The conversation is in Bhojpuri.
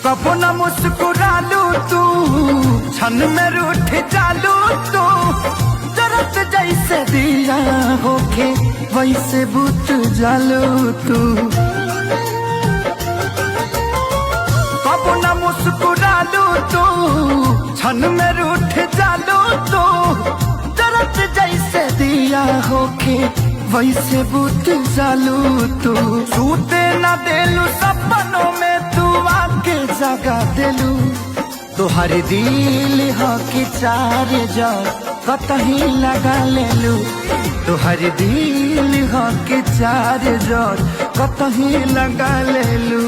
कबो न मुस्कुरालू तू, क्षण में रूठ जालू तू। जरत जैसे दिया होके वैसे बुझ जालू तू। कबो न मुस्कुरालू तू, क्षण में रूठ जालू तू। जरत जैसे दिया होके वैसे बुझ जालू तू। सूते न देलू सपनों में तू आके जगा देलू। तोहर दिल हो कि चार जा कतही लगा लेलू। तोहर दिल हो कि चार जा कतही लगा लेलू।